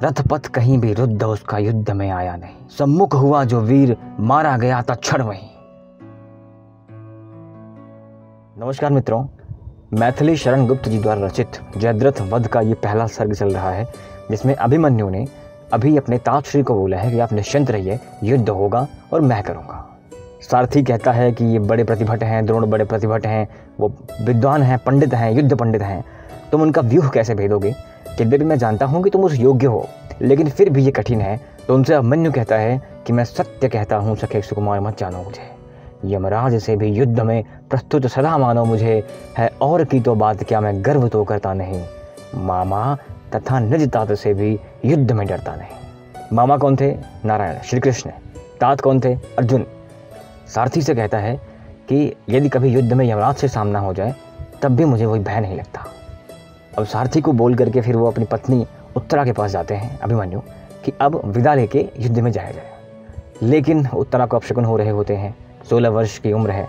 रथपथ कहीं भी रुद्ध उसका युद्ध में आया नहीं। सम्मुख हुआ जो वीर मारा गया तत्क्षण वहीं। नमस्कार मित्रों, मैथिली शरण गुप्त जी द्वारा रचित जयद्रथ वध का ये पहला सर्ग चल रहा है, जिसमें अभिमन्यु ने अभी अपने तातश्री को बोला है कि आप निश्चिंत रहिए, युद्ध होगा और मैं करूँगा। सारथी कहता है कि ये बड़े प्रतिभट हैं, द्रोण बड़े प्रतिभट हैं, वो विद्वान हैं, पंडित हैं, युद्ध पंडित हैं, तुम उनका व्यूह कैसे भेदोगे? यद्यपि मैं जानता हूँ कि तुम उस योग्य हो, लेकिन फिर भी ये कठिन है। तो उनसे अभिमन्यु कहता है कि मैं सत्य कहता हूँ सखे सुकुमार, मत जानो मुझे, यमराज से भी युद्ध में प्रस्तुत सदा मानो मुझे, है और की तो बात क्या मैं गर्व तो करता नहीं, मामा तथा निज तात से भी युद्ध में डरता नहीं। मामा कौन थे? नारायण श्री कृष्ण। तात कौन थे? अर्जुन। सारथी से कहता है कि यदि कभी युद्ध में यमराज से सामना हो जाए तब भी मुझे वही भय नहीं लगता। अब सारथी को बोल करके फिर वो अपनी पत्नी उत्तरा के पास जाते हैं अभिमन्यु कि अब विदा लेके युद्ध में जाया जाए। लेकिन उत्तरा को अपशकुन हो रहे होते हैं, 16 वर्ष की उम्र है।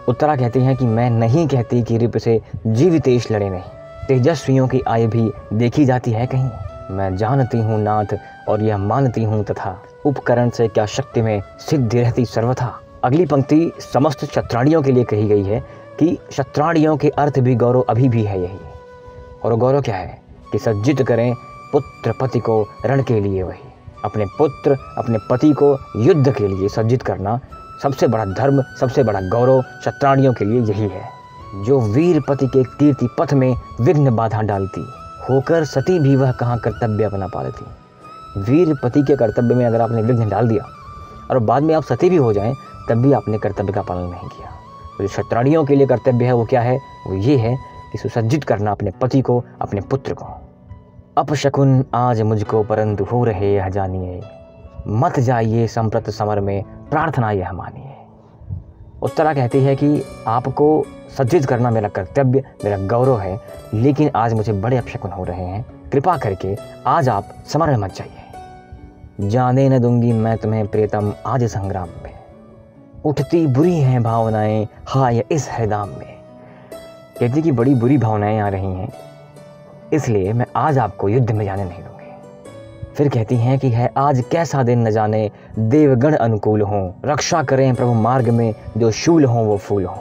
उत्तरा कहती हैं कि मैं नहीं कहती कि रिप से जीवितेश लड़े नहीं, तेजस्वियों की आय भी देखी जाती है कहीं। मैं जानती हूँ नाथ और यह मानती हूँ तथा, उपकरण से क्या शक्ति में सिद्धि रहती सर्वथा। अगली पंक्ति समस्त क्षत्राणियों के लिए कही गई है कि क्षत्राणियों के अर्थ भी गौरव अभी भी है यही। और गौरव क्या है कि सज्जित करें पुत्र पति को रण के लिए वही। अपने पुत्र अपने पति को युद्ध के लिए सज्जित करना सबसे बड़ा धर्म, सबसे बड़ा गौरव क्षत्राणियों के लिए यही है। जो वीर पति के कीर्ति पथ में विघ्न बाधा डालती, होकर सती भी वह कहाँ कर्तव्य अपना पालती। वीर पति के कर्तव्य में अगर आपने विघ्न डाल दिया और बाद में आप सती भी हो जाएं तब भी आपने कर्तव्य का पालन नहीं किया। तो जो क्षत्राणियों के लिए कर्तव्य है वो क्या है? वो ये है कि सुसज्जित करना अपने पति को, अपने पुत्र को। अपशकुन आज मुझको परंतु हो रहे यह जानिए, मत जाइए संप्रत समर में प्रार्थना यह मानिए। उत्तरा कहती है कि आपको सज्जित करना मेरा कर्तव्य, मेरा गौरव है, लेकिन आज मुझे बड़े अपशकुन हो रहे हैं, कृपा करके आज आप समर में मत जाइए। जाने न दूंगी मैं तुम्हें प्रियतम आज संग्राम में, उठती बुरी हैं भावनाएं हाय इस हृदय में। कहती कि बड़ी बुरी भावनाएं आ रही हैं, इसलिए मैं आज आपको युद्ध में जाने नहीं दूंगी। फिर कहती हैं कि है आज कैसा दिन न जाने, देवगण अनुकूल हों, रक्षा करें प्रभु मार्ग में, जो शूल हों वो फूल हों।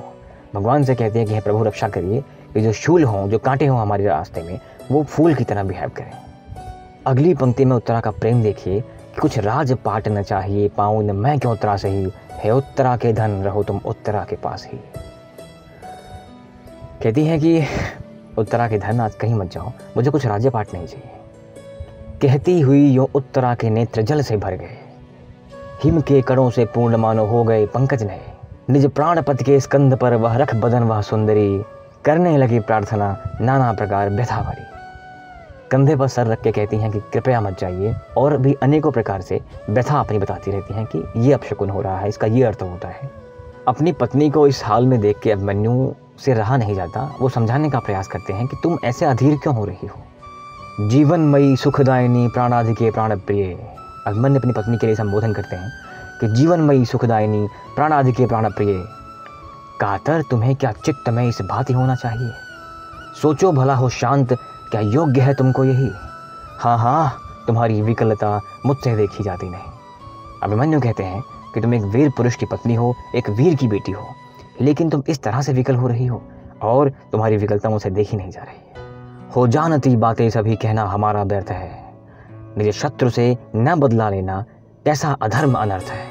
भगवान से कहते हैं कि हे प्रभु रक्षा करिए कि जो शूल हों, जो कांटे हों हमारे रास्ते में, वो फूल की तरह बिहेव करें। अगली पंक्ति में उत्तरा का प्रेम देखिए कि कुछ राजपाट न चाहिए पाऊं न मैं क्यों उत्तरा सही, है उत्तरा के धन रहो तुम उत्तरा के पास ही। कहती है कि उत्तरा के धन आज कहीं मत जाओ, मुझे कुछ राज्यपाट नहीं चाहिए। कहती हुई यो उत्तरा के नेत्र जल से भर गए, हिम के कणों से पूर्ण मानो हो गए पंकज नए। निज प्राणपति के स्कंद पर वह रख बदन वह सुंदरी, करने लगी प्रार्थना नाना प्रकार व्यथा भरी। कंधे पर सर रख के कहती हैं कि कृपया मत जाइए, और भी अनेकों प्रकार से व्यथा अपनी बताती रहती हैं कि ये अपशकुन हो रहा है, इसका ये अर्थ होता है। अपनी पत्नी को इस हाल में देख के अभिमन्यु से रहा नहीं जाता। वो समझाने का प्रयास करते हैं कि तुम ऐसे अधीर क्यों हो रही हो। जीवनमयी सुखदायिनी प्राणाधि के प्राण प्रिय। अभिमन्यु अपनी पत्नी के लिए संबोधन करते हैं कि जीवनमयी सुखदायिनी प्राणाधि के प्राण प्रिय, कातर तुम्हें क्या चित्त में इस भांति होना चाहिए। सोचो भला हो शांत, क्या योग्य है तुमको यही। हाँ हाँ, तुम्हारी विकलता मुझसे देखी जाती नहीं। अभिमन्यु कहते हैं कि तुम एक वीर पुरुष की पत्नी हो, एक वीर की बेटी हो, लेकिन तुम इस तरह से विकल हो रही हो और तुम्हारी विकलता मुझसे देखी नहीं जा रही है। हो जानती बातें सभी कहना हमारा व्यर्थ है, निज शत्रु से न बदला लेना कैसा अधर्म अनर्थ है।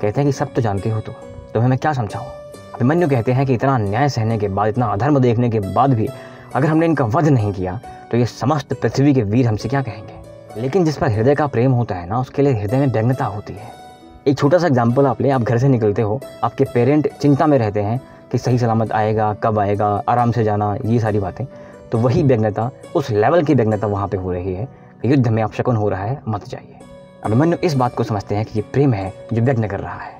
कहते हैं कि सब तो जानती हो तुम्हें मैं क्या समझाऊं। अभिमन्यु कहते हैं कि इतना अन्याय सहने के बाद, इतना अधर्म देखने के बाद भी अगर हमने इनका वध नहीं किया तो ये समस्त पृथ्वी के वीर हमसे क्या कहेंगे। लेकिन जिस पर हृदय का प्रेम होता है ना, उसके लिए हृदय में व्यग्रता होती है। एक छोटा सा एग्जाम्पल आप ले, आप घर से निकलते हो, आपके पेरेंट चिंता में रहते हैं कि सही सलामत आएगा, कब आएगा, आराम से जाना, ये सारी बातें। तो वही व्यग्रता, उस लेवल की व्यग्रता वहाँ पे हो रही है कि युद्ध में अपशकुन हो रहा है, मत जाइए। अभिमन्यु इस बात को समझते हैं कि ये प्रेम है जो व्यग्र कर रहा है।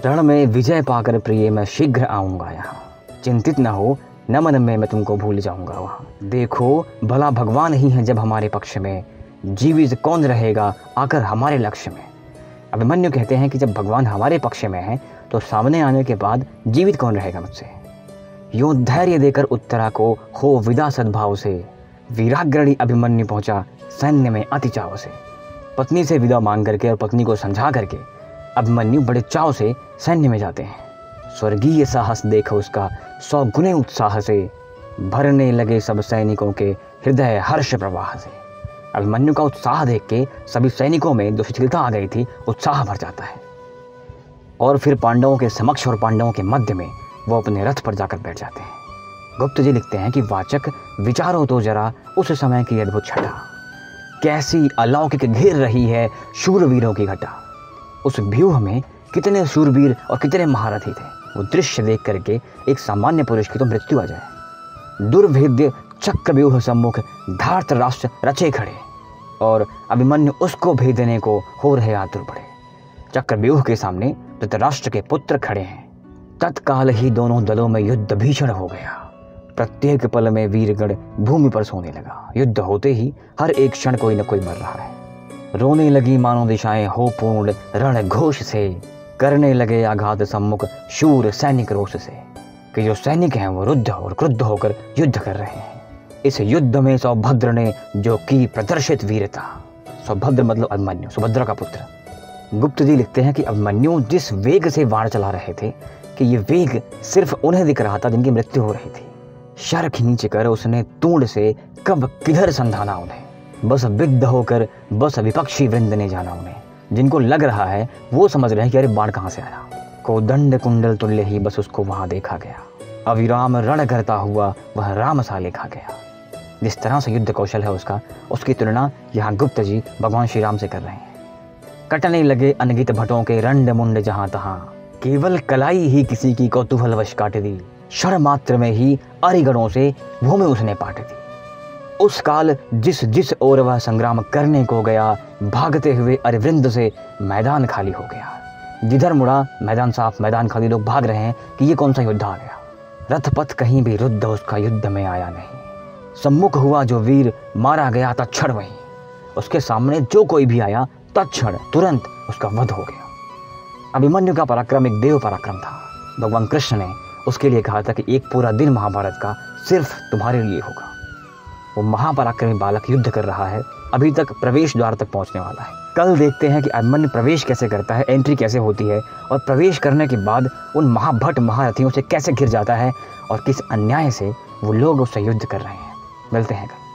रण में विजय पाकर प्रिय मैं शीघ्र आऊँगा यहाँ, चिंतित न हो न मन में मैं तुमको भूल जाऊँगा वहाँ। देखो भला भगवान ही हैं जब हमारे पक्ष में, जीवित कौन रहेगा आकर हमारे लक्ष्य में। अभिमन्यु कहते हैं कि जब भगवान हमारे पक्ष में हैं तो सामने आने के बाद जीवित कौन रहेगा मुझसे। यूं धैर्य देकर उत्तरा को हो विदा सद्भाव से, वीराग्रणी अभिमन्यु पहुंचा सैन्य में अति चाव से। पत्नी से विदा मांग करके और पत्नी को समझा करके अभिमन्यु बड़े चाव से सैन्य में जाते हैं। स्वर्गीय साहस देखो उसका 100 गुने उत्साह से, भरने लगे सब सैनिकों के हृदय हर्ष प्रवाह से। अभिमन्यु का उत्साह देख के सभी सैनिकों में जो शिथिलता आ गई थी उत्साह भर जाता है और फिर पांडवों के समक्ष और पांडवों के मध्य में वो अपने रथ पर जाकर बैठ जाते हैं। गुप्त जी लिखते हैं कि वाचक विचारो तो जरा उस समय की अद्भुत छटा, कैसी अलौकिक घेर रही है शूरवीरों की घटा। उस व्यूह में कितने शूरवीर और कितने महारथी थे। वो दृश्य देख करके एक सामान्य पुरुष की तो मृत्यु आ जाए। दुर्भेद्य चक्रव्यूह सम्मुख धार्तराष्ट्र रचे खड़े और अभिमन्यु उसको भेदने को हो रहे आतुर पड़े। चक्रव्यूह के सामने धृतराष्ट्र के पुत्र खड़े हैं। तत्काल ही दोनों दलों में युद्ध भीषण हो गया। प्रत्येक पल में वीरगण भूमि पर सोने लगा। युद्ध होते ही हर एक क्षण कोई न कोई मर रहा है। रोने लगी मानो दिशाएं हो पूर्ण रण घोष से, करने लगे आघात सम्मुख शूर सैनिक रोष से, कि जो सैनिक हैं वो रुद्ध और क्रुद्ध होकर युद्ध कर रहे हैं। इस युद्ध में सौभद्र ने जो की प्रदर्शित वीरता। सौभद्र मतलब अभिमन्यु, सुभद्रा का पुत्र। गुप्त जी लिखते हैं कि अभिमन्यु जिस वेग से वाण चला रहे थे कि ये वेग सिर्फ उन्हें दिख रहा था जिनकी मृत्यु हो रही थी। शर खींच कर उसने तूण से कब किधर संधाना उन्हें, बस विद्ध होकर बस विपक्षी वृंद ने जाना उन्हें। जिनको लग रहा है वो समझ रहे हैं कि अरे बाण कहाँ से आया। कोदंड कुंडल तुल्य ही बस उसको वहां देखा गया। अविराम रण करता हुआ वह राम सा लिखा गया। जिस तरह से युद्ध कौशल है उसका, उसकी तुलना यहाँ गुप्त जी भगवान श्री राम से कर रहे हैं। कटने लगे अनगित भटों के रंड मुंड जहां तहां, केवल कलाई ही किसी की कौतूहल वश काट दी। क्षण मात्र में ही अरिगणों से भूमि उसने पाट दी। उस काल जिस जिस ओर वह संग्राम करने को गया, भागते हुए अरिवृंद से मैदान खाली हो गया। जिधर मुड़ा मैदान साफ, मैदान खाली, लोग भाग रहे हैं कि ये कौन सा युद्ध आ गया। रथपथ कहीं भी रुद्ध उसका युद्ध में आया नहीं। सम्मुख हुआ जो वीर मारा गया तत्क्षण वहीं, उसके सामने जो कोई भी आया तत्क्षण तुरंत उसका वध हो गया। अभिमन्यु का पराक्रम एक देव पराक्रम था। भगवान कृष्ण ने उसके लिए कहा था कि एक पूरा दिन महाभारत का सिर्फ तुम्हारे लिए होगा। वो महापराक्रमी बालक युद्ध कर रहा है, अभी तक प्रवेश द्वार तक पहुंचने वाला है। कल देखते हैं कि अभिमन्यु प्रवेश कैसे करता है, एंट्री कैसे होती है और प्रवेश करने के बाद उन महाभट महारथियों से कैसे घिर जाता है और किस अन्याय से वो लोग उससे युद्ध कर रहे हैं। मिलते हैं कल।